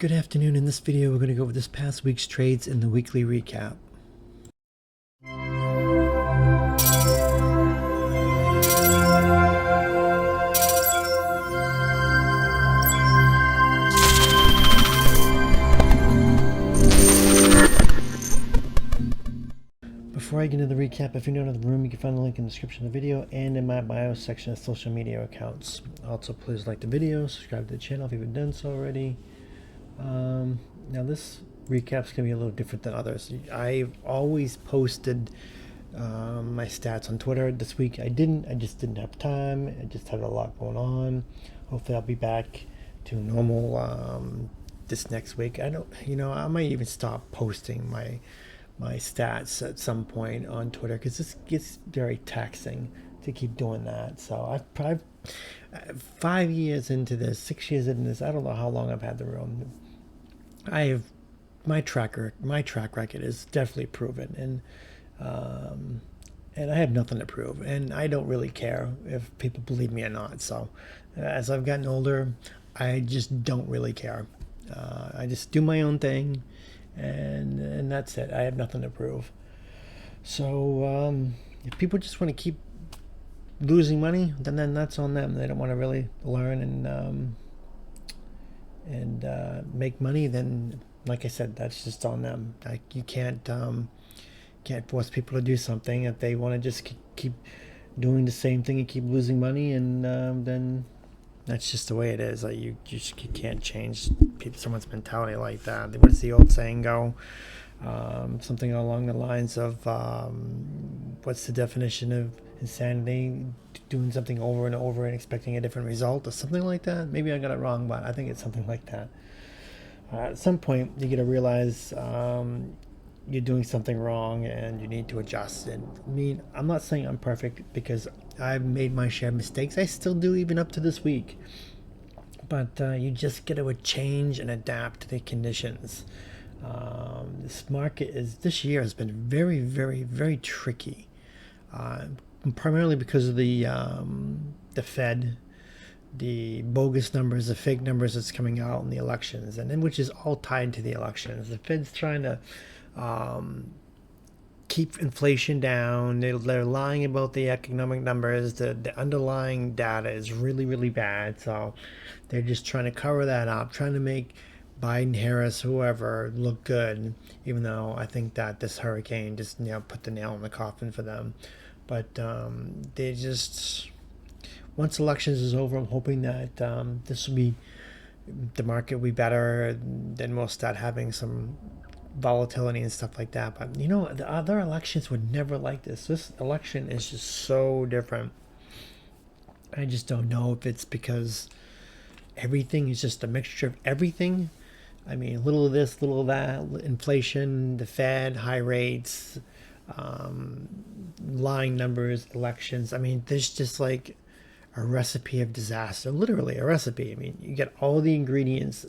Good afternoon. In this video, we're going to go over this past week's trades in the weekly recap. Before I get into the recap, if you're new to the room, you can find the link in the description of the video and in my bio section of social media accounts. Also, please like the video, subscribe to the channel if you haven't done so already. Now this recap's going to be a little different than others. I've always posted my stats on Twitter. This week I didn't. I just didn't have time. I just had a lot going on. Hopefully I'll be back to normal this next week. I might even stop posting my stats at some point on Twitter because this gets very taxing to keep doing that. So I've probably 5 years into this, 6 years into this, I don't know how long I've had the room. I have my track record is definitely proven, and I have nothing to prove, and I don't really care if people believe me or not. So as I've gotten older, I just don't really care. I just do my own thing, and that's it. I have nothing to prove. So if people just want to keep losing money, then that's on them. They don't want to really learn and make money, then like I said, that's just on them. Like you can't force people to do something if they want to just keep doing the same thing and keep losing money, and then that's just the way it is. Like you can't change someone's mentality like that. What does the old saying go? Something along the lines of what's the definition of insanity? Doing something over and over and expecting a different result, or something like that. Maybe I got it wrong, but I think it's something like that. At some point you gotta realize you're doing something wrong and you need to adjust. And I mean, I'm not saying I'm perfect because I've made my share of mistakes. I still do, even up to this week. But you just got to change and adapt to the conditions. This year has been very, very, very tricky, primarily because of the Fed, the bogus numbers, the fake numbers that's coming out in the elections, and then which is all tied to the elections. The Fed's trying to keep inflation down. They're lying about the economic numbers. The underlying data is really, really bad. So they're just trying to cover that up, trying to make Biden, Harris, whoever look good, even though I think that this hurricane just put the nail in the coffin for them. But they just, once elections is over, I'm hoping that this will be, the market will be better. Then we'll start having some volatility and stuff like that. But the other elections were never like this. This election is just so different. I just don't know if it's because everything is just a mixture of everything. I mean, little of this, little of that, inflation, the Fed, high rates, lying numbers, elections. I mean, there's just like a recipe of disaster, literally a recipe. I mean, you get all the ingredients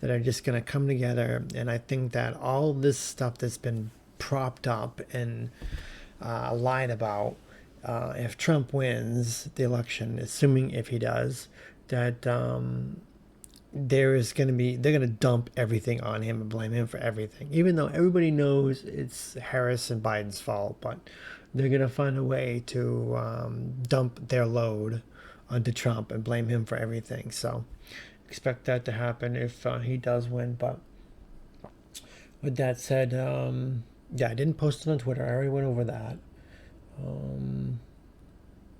that are just going to come together, and I think that all this stuff that's been propped up and lied about, if Trump wins the election, assuming if he does, that they're going to dump everything on him and blame him for everything, even though everybody knows it's Harris and Biden's fault. But they're going to find a way to dump their load onto Trump and blame him for everything. So expect that to happen if he does win. But with that said, yeah, I didn't post it on Twitter. I already went over that.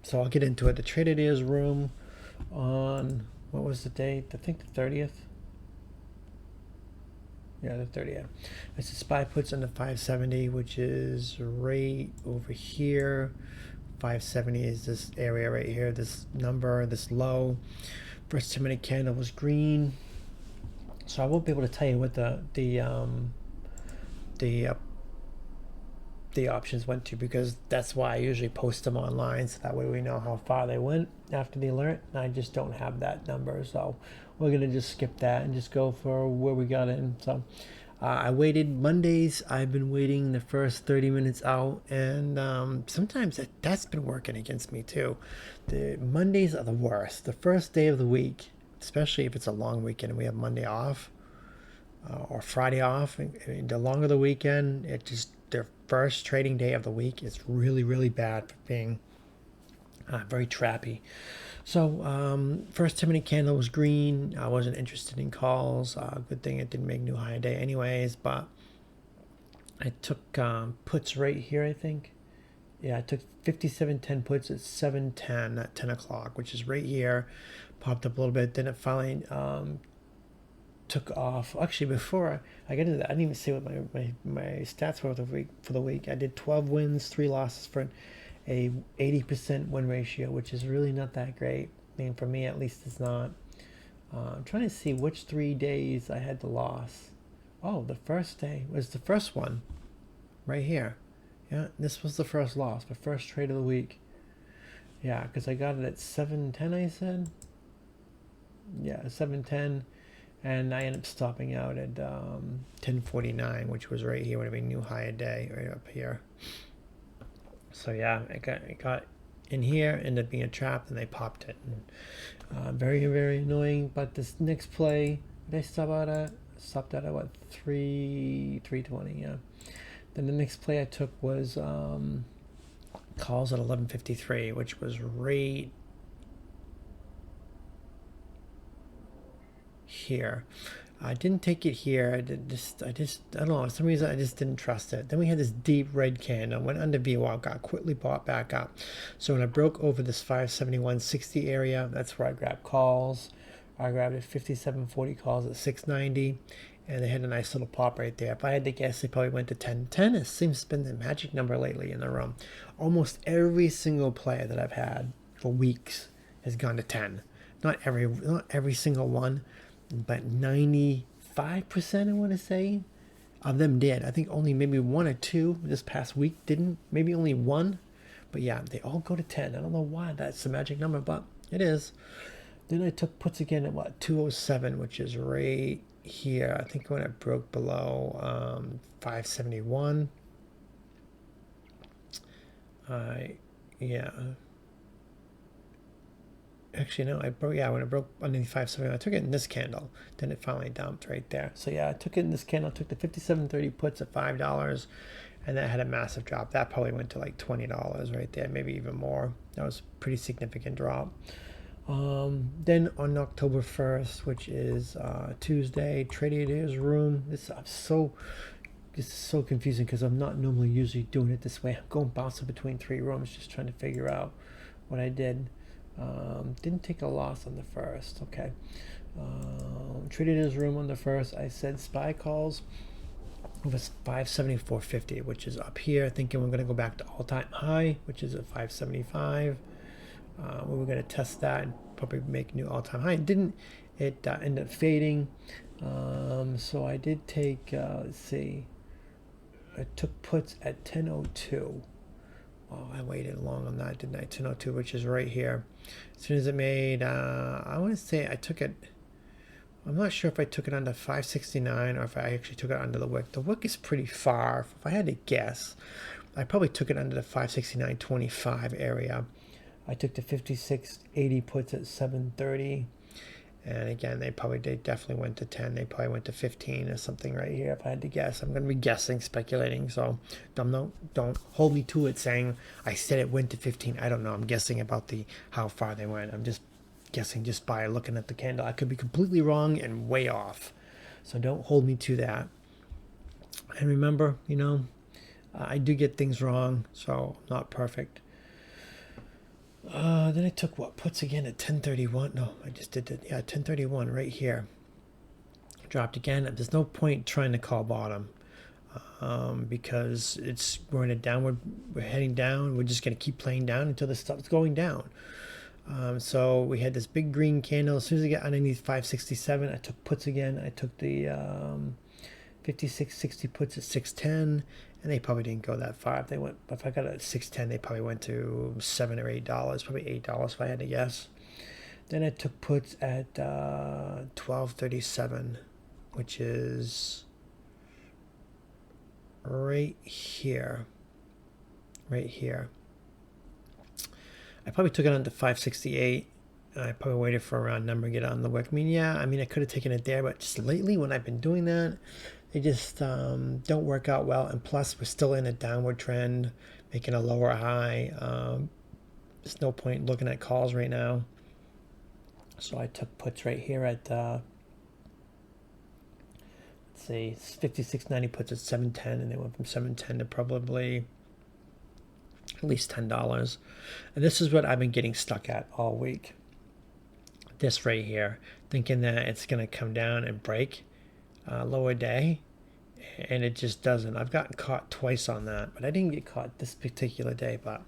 So I'll get into it. The trade ideas room on, what was the date? I think the 30th. Yeah, the 30th. It's a SPY puts on the 570, which is right over here. 570 is this area right here, this number, this low. First 2 minute candle was green, so I won't be able to tell you what the options went to, because that's why I usually post them online, so that way we know how far they went after the alert. And I just don't have that number, so we're gonna just skip that and just go for where we got in. So I waited Mondays. I've been waiting the first 30 minutes out, and sometimes that's been working against me too. The Mondays are the worst. The first day of the week, especially if it's a long weekend and we have Monday off, or Friday off. And the longer the weekend, it just their first trading day of the week is really, really bad for being very trappy. So first 10-minute candle was green. I wasn't interested in calls. Good thing it didn't make new high day anyways. But I took puts right here, I think. Yeah, I took 57.10 puts at 7:10 at 10 o'clock, which is right here. Popped up a little bit. Then it finally took off. Actually, before I get into that, I didn't even see what my stats were for the week. I did 12 wins, 3 losses for a 80% win ratio, which is really not that great. I mean, for me at least, it's not. I'm trying to see which 3 days I had the loss. Oh, the first day was the first one, right here. Yeah, this was the first loss, my first trade of the week. Yeah, because I got it at 7:10. I said. Yeah, 7:10, and I ended up stopping out at 10:49, which was right here. Would have been new high a day right up here. So yeah, it got in here, ended up being a trap, and they popped it. And, very, very annoying. But this next play, they stop out at stopped out at what 3:20. Yeah. Then the next play I took was calls at 11:53, which was right here. I didn't take it here. I don't know. For some reason, I just didn't trust it. Then we had this deep red candle, went under VWAP, got quickly bought back up. So when I broke over this 571.60 area, that's where I grabbed calls. I grabbed it 57.40 calls at 690, and they had a nice little pop right there. If I had to guess, they probably went to 10. 10 it seems to have been the magic number lately in the room. Almost every single player that I've had for weeks has gone to 10. Not every single one, but 95% I want to say of them did. I think only maybe 1 or 2 this past week didn't. Maybe only 1. But yeah, they all go to 10. I don't know why that's the magic number, but it is. Then I took puts again at what 207, which is right here. I think when it broke below 571. Yeah. Actually, no, when it broke underneath 570, I took it in this candle. Then it finally dumped right there. So yeah, I took it in this candle. I took the 57.30 puts at $5, and that had a massive drop. That probably went to like $20 right there, maybe even more. That was a pretty significant drop. Then on October 1st, which is Tuesday, Traders Room. This is so confusing because I'm not normally usually doing it this way. I'm going bouncing between 3 rooms, just trying to figure out what I did. Didn't take a loss on the first. Okay. Traders Room on the first. I said SPY calls was 574.50, which is up here. Thinking we're going to go back to all-time high, which is at 575. We were going to test that and probably make new all-time high. It didn't. It ended up fading. So I did take. Let's see. I took puts at 10:02. Oh, I waited long on that, didn't I? 10:02, which is right here. As soon as it made, I want to say I took it. I'm not sure if I took it under 569 or if I actually took it under the wick. The wick is pretty far. If I had to guess, I probably took it under the 569.25 area. I took the 56.80 puts at 7:30. And again, they definitely went to 10. They probably went to 15 or something right here. If I had to guess, I'm going to be guessing, speculating. So don't hold me to it saying I said it went to 15. I don't know. I'm guessing about how far they went. I'm just guessing just by looking at the candle. I could be completely wrong and way off. So don't hold me to that. And remember, I do get things wrong, so I'm not perfect. Then I took puts again at 10:31. No, I just did it. Yeah, 10:31 right here. Dropped again. There's no point trying to call bottom because we're in a downward. We're heading down. We're just gonna keep playing down until this stuff's going down. So we had this big green candle. As soon as I get underneath 567, I took puts again. I took the 56.60 puts at 610. And they probably didn't go that far. If I got it at 610, they probably went to $7 or $8, probably $8 if I had to guess. Then I took puts at 1237, which is right here. Right here. I probably took it under 568. I probably waited for a round number to get on the wick. I mean, yeah, I mean, I could have taken it there, but just lately when I've been doing that, they just don't work out well. And plus, we're still in a downward trend, making a lower high. There's no point looking at calls right now. So I took puts right here at, let's see, 56.90 puts at 7.10, and they went from 7.10 to probably at least $10. And this is what I've been getting stuck at all week. This right here, thinking that it's going to come down and break lower day, and it just doesn't. I've gotten caught twice on that, but I didn't get caught this particular day. But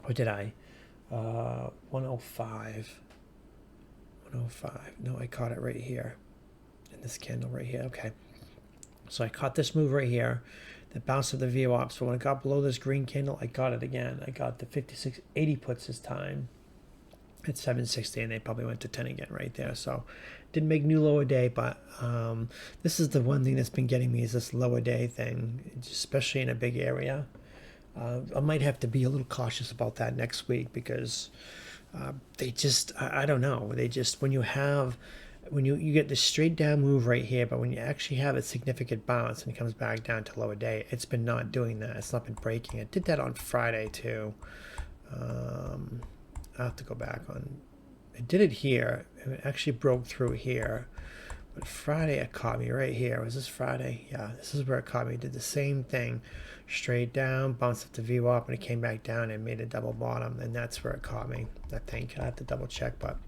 or did I? 105. 105. No, I caught it right here in this candle right here. Okay, so I caught this move right here that bounced at the VWAP. So when it got below this green candle, I got it again. I got the 56.80 puts this time at 760, and they probably went to 10 again right there. So didn't make new lower day, but this is the one thing that's been getting me, is this lower day thing, especially in a big area. I might have to be a little cautious about that next week, because they just, I don't know, they just, when you get this straight down move right here, but when you actually have a significant bounce and it comes back down to lower day, it's been not doing that. It's not been breaking. It did that on Friday too. I'll have to go back on. It did it here. It actually broke through here. But Friday it caught me right here. Was this Friday? Yeah, this is where it caught me. It did the same thing. Straight down, bounced up to VWAP, and it came back down and made a double bottom. And that's where it caught me, I think. I have to double check, but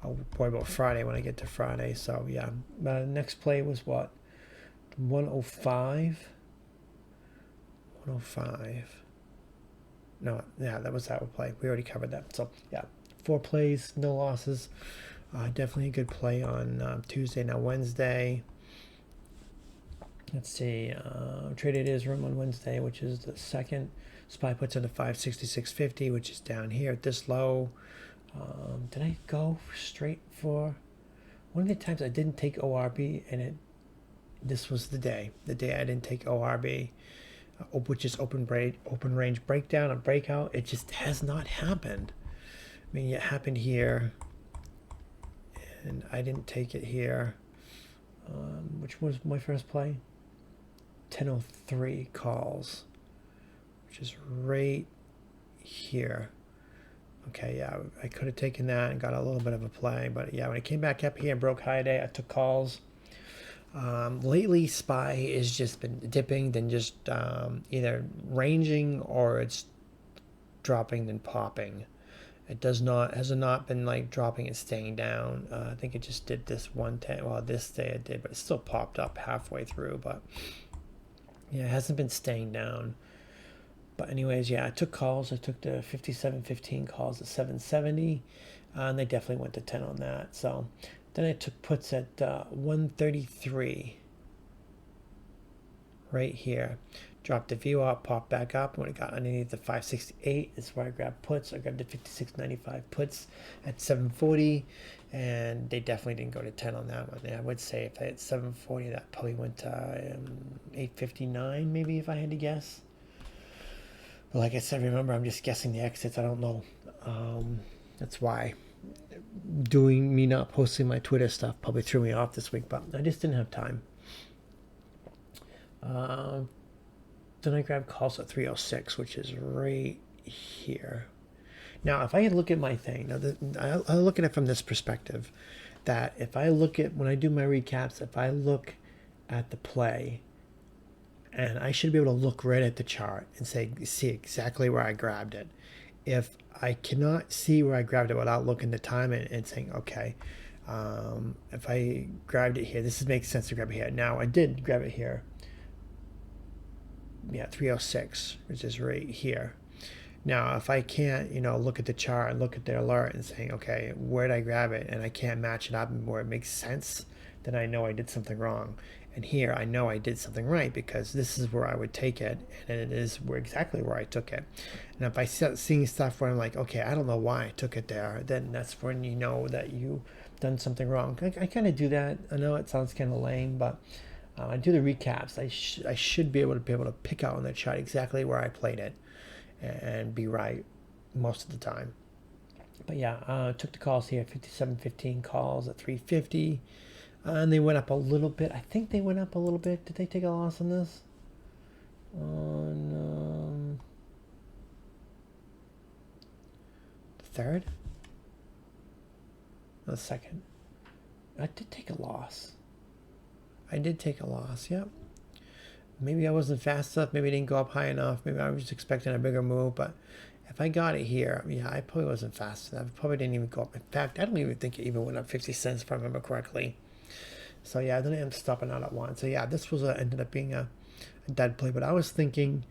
I'll worry about Friday when I get to Friday. So, yeah. Next play was what? 105? 105. No, yeah, that was that play. We already covered that. So, yeah, 4 plays, no losses. Definitely a good play on Tuesday. Now, Wednesday, let's see. Traded Isram on Wednesday, which is the second. SPY puts in a 566.50, which is down here at this low. Did I go straight for one of the times I didn't take ORB, and this was the day I didn't take ORB. Which is open range breakdown and breakout. It just has not happened. I mean, it happened here, and I didn't take it here. Which was my first play? 10:03 calls, which is right here. Okay, yeah, I could have taken that and got a little bit of a play, but yeah, when it came back up here and broke high day, I took calls. Lately, SPY has just been dipping, then just either ranging, or it's dropping then popping. It has not been like dropping and staying down. I think it just did this one time. Well, this day it did, but it still popped up halfway through. But yeah, it hasn't been staying down. But anyways, yeah, I took calls. I took the 57.15 calls at 770, and they definitely went to 10 on that. So then I took puts at 133 right here. Dropped the VWAP, popped back up. When it got underneath the 568, is where I grabbed puts. I grabbed the 56.95 puts at 740, and they definitely didn't go to 10 on that one. I would say if I had 740, that probably went to 859 maybe, if I had to guess. But like I said, remember, I'm just guessing the exits. I don't know. That's why me not posting my Twitter stuff probably threw me off this week, but I just didn't have time. Then I grabbed calls at 306, which is right here. Now, if I look at my thing, now I look at it from this perspective, that if I look at, when I do my recaps, if I look at the play, and I should be able to look right at the chart and see exactly where I grabbed it. If I cannot see where I grabbed it without looking at the time and saying, okay, if I grabbed it here, this makes sense to grab it here. Now, I did grab it here. Yeah, 306, which is right here. Now, if I can't, look at the chart and look at the alert and saying, okay, where did I grab it? And I can't match it up where it makes sense, then I know I did something wrong. And here, I know I did something right, because this is where I would take it, and it is exactly where I took it. And if I start seeing stuff where I'm like, okay, I don't know why I took it there, then that's when you know that you've done something wrong. I kind of do that. I know it sounds kind of lame, but I do the recaps. I should be able to pick out on the chart exactly where I played it and be right most of the time. But yeah, took the calls here, 57.15 calls at 350. And they went up a little bit. I think they went up a little bit. Did they take a loss on this? On the third? No, the second. I did take a loss. Yep. Maybe I wasn't fast enough. Maybe it didn't go up high enough. Maybe I was expecting a bigger move. But if I got it here, yeah, I probably wasn't fast enough. It probably didn't even go up. In fact, I don't even think it even went up 50 cents if I remember correctly. So yeah, I didn't end up stopping out at one. So yeah, this was ended up being a dead play. But I was thinking,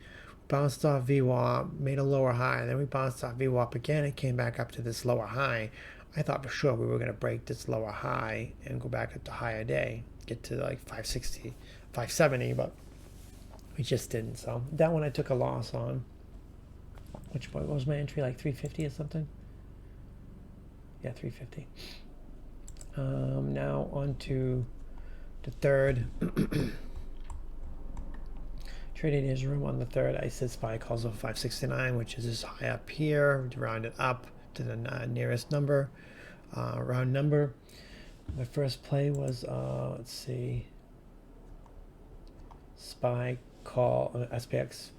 bounced off VWAP, made a lower high, and then we bounced off VWAP again and came back up to this lower high. I thought for sure we were going to break this lower high and go back up to higher day, get to like 560, 570, but we just didn't. So that one I took a loss on. Which point was my entry, like 350 or something? Yeah, 350. Now on to the third. Traded his room on the third. I said SPY calls of 569, which is this high up here. Round it up to the nearest number, round number. My first play was, let's see, SPY call SPX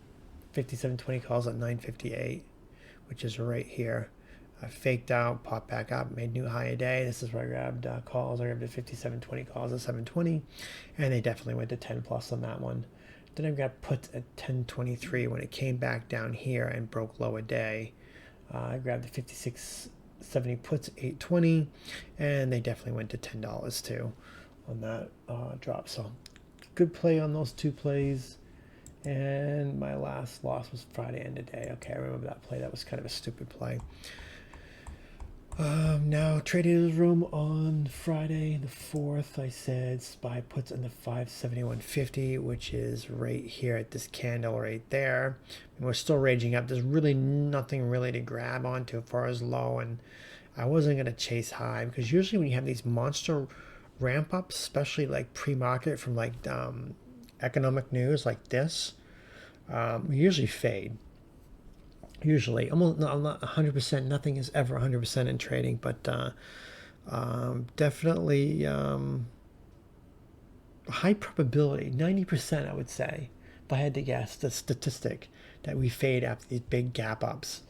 5720 calls at 958, which is right here. I faked out, popped back up, made new high a day. This is where I grabbed calls. I grabbed the 5720 calls at 720, and they definitely went to 10 plus on that one. Then I grabbed puts at 1023 when it came back down here and broke low a day. I grabbed the 5670 puts at 820, and they definitely went to $10 too on that drop. So good play on those two plays. And my last loss was Friday end of day. Okay, I remember that play. That was kind of a stupid play. Now traded room on Friday the 4th. I said SPY puts in the 571.50, which is right here at this candle right there. And we're still raging up. There's really nothing really to grab onto as far as low, and I wasn't going to chase high because usually when you have these monster ramp ups, especially like pre-market from like economic news like this, we usually fade. Usually, almost not 100%. Nothing is ever 100% in trading, but definitely high probability, 90%, I would say, if I had to guess, the statistic that we fade after these big gap ups.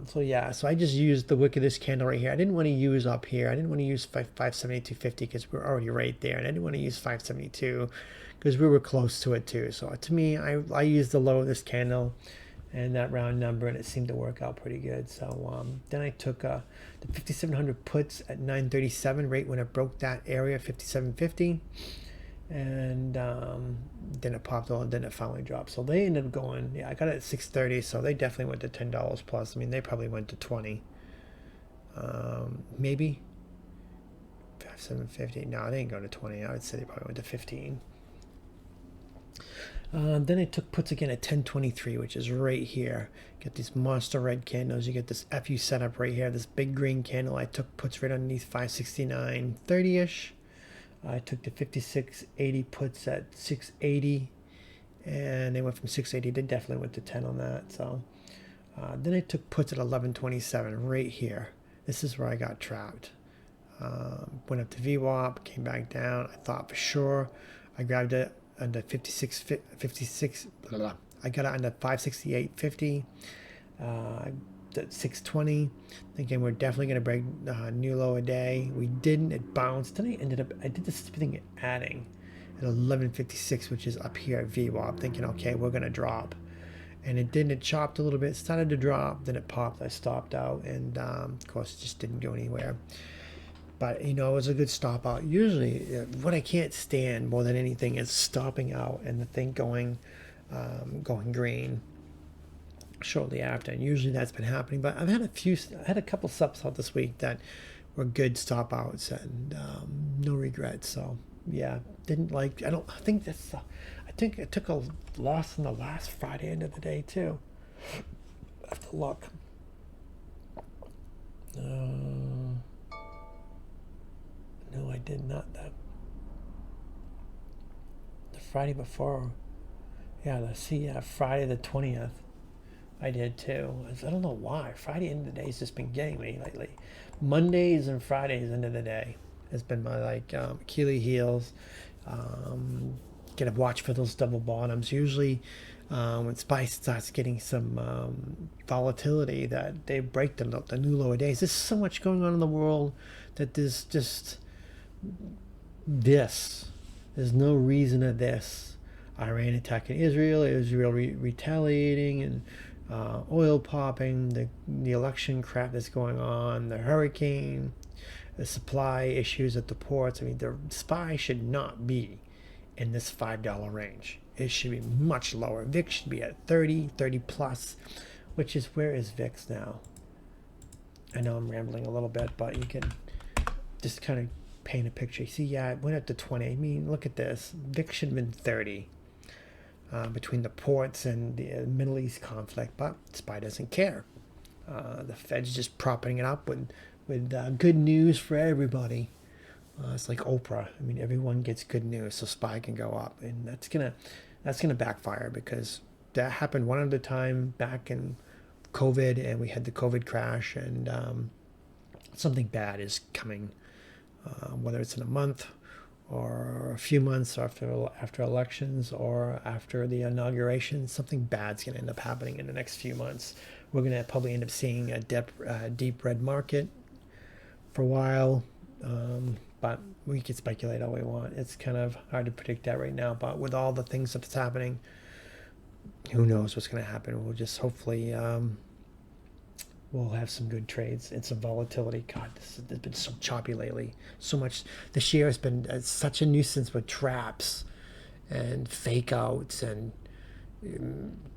So yeah, so I just used the wick of this candle right here. I didn't want to use up here. I didn't want to use 572.50 because we're already right there, and I didn't want to use 572 because we were close to it too. So to me, I used the low of this candle and that round number, and it seemed to work out pretty good. So then I took the 5700 puts at 937 right when it broke that area, 5750, and then it popped on, and then it finally dropped. So they ended up going, yeah, I got it at 630, so they definitely went to $10 plus. I mean, they probably went to 20, maybe 750. No, they didn't go to 20. I would say they probably went to 15. Then I took puts again at 1023, which is right here. Get these monster red candles. You get this FU setup right here, this big green candle. I took puts right underneath 569.30-ish. I took the 5680 puts at 680, and they went from 680. They definitely went to 10 on that. So then I took puts at 1127 right here. This is where I got trapped. Went up to VWAP, came back down. I thought for sure. I grabbed it under 56, blah, blah. I got it under 568.50, at 620. Thinking we're definitely going to break new low a day. We didn't. It bounced. Then I did this thing adding at 1156, which is up here at VWAP, thinking, okay, we're going to drop. And it didn't. It chopped a little bit, started to drop, then it popped. I stopped out, and of course, it just didn't go anywhere. But, you know, it was a good stop out. Usually, what I can't stand more than anything is stopping out and the thing going green shortly after. And usually that's been happening. But I had a couple subs out this week that were good stop outs, and no regrets. So, yeah, I think I took a loss on the last Friday end of the day, too. I have to look. No, I did not. The Friday before, Friday the 20th, I did too. I don't know why. Friday end of the day has just been getting me lately. Mondays and Fridays end of the day has been my like Achilles heels. Gotta watch for those double bottoms. Usually, when SPY starts getting some volatility, that they break the new lower days. There's so much going on in the world that there's just this. There's no reason of this. Iran attacking Israel, Israel retaliating, and oil popping, the election crap that's going on, the hurricane, the supply issues at the ports. I mean, the SPY should not be in this $5 range. It should be much lower. VIX should be at 30 plus, which is, where is VIX now? I know I'm rambling a little bit, but you can just kind of paint a picture. You see, yeah, it went up to 20. I mean, look at this. VIX should have been 30 between the ports and the Middle East conflict, but SPY doesn't care. The Fed's just propping it up with good news for everybody. It's like Oprah. I mean, everyone gets good news, so SPY can go up, and that's gonna backfire, because that happened one other time back in COVID, and we had the COVID crash, and something bad is coming, whether it's in a month or a few months after elections or after the inauguration. Something bad's gonna end up happening in the next few months. We're gonna probably end up seeing a deep red market for a while. But we can speculate all we want. It's kind of hard to predict that right now. But with all the things that's happening, who knows what's going to happen? We'll just hopefully we'll have some good trades and some volatility. God, this has been so choppy lately. So much. This year has been such a nuisance with traps and fake outs, and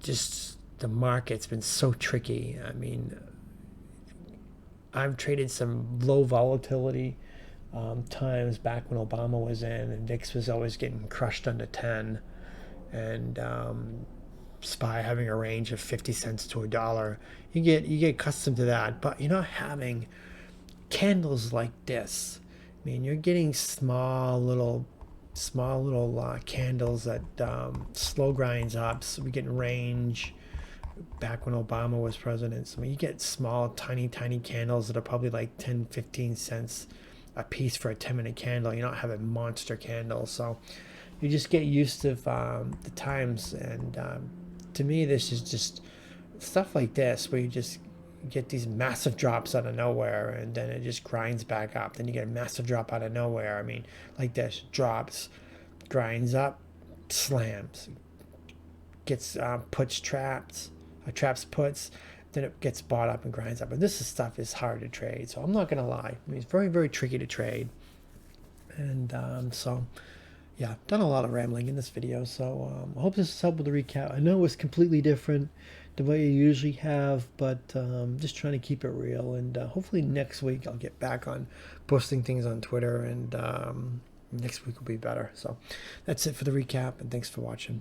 just the market's been so tricky. I mean, I've traded some low volatility times back when Obama was in, and VIX was always getting crushed under 10, and SPY having a range of 50 cents to $1. You get accustomed to that, but you're not having candles like this. I mean, you're getting small little candles that slow grinds up. So we get range back when Obama was president. So you get small, tiny candles that are probably like 10-15 cents a piece for a 10-minute candle. You're not having monster candles, so you just get used to the times. And to me, this is just stuff like this, where you just get these massive drops out of nowhere, and then it just grinds back up. Then you get a massive drop out of nowhere. I mean, like this, drops, grinds up, slams, gets puts, traps puts, then it gets bought up and grinds up. And this stuff is hard to trade, so I'm not gonna lie. I mean, it's very, very tricky to trade. And so yeah, done a lot of rambling in this video, so I hope this has helped with the recap. I know it was completely different than what you usually have, but just trying to keep it real. And hopefully next week I'll get back on posting things on Twitter, and next week will be better. So that's it for the recap, and thanks for watching.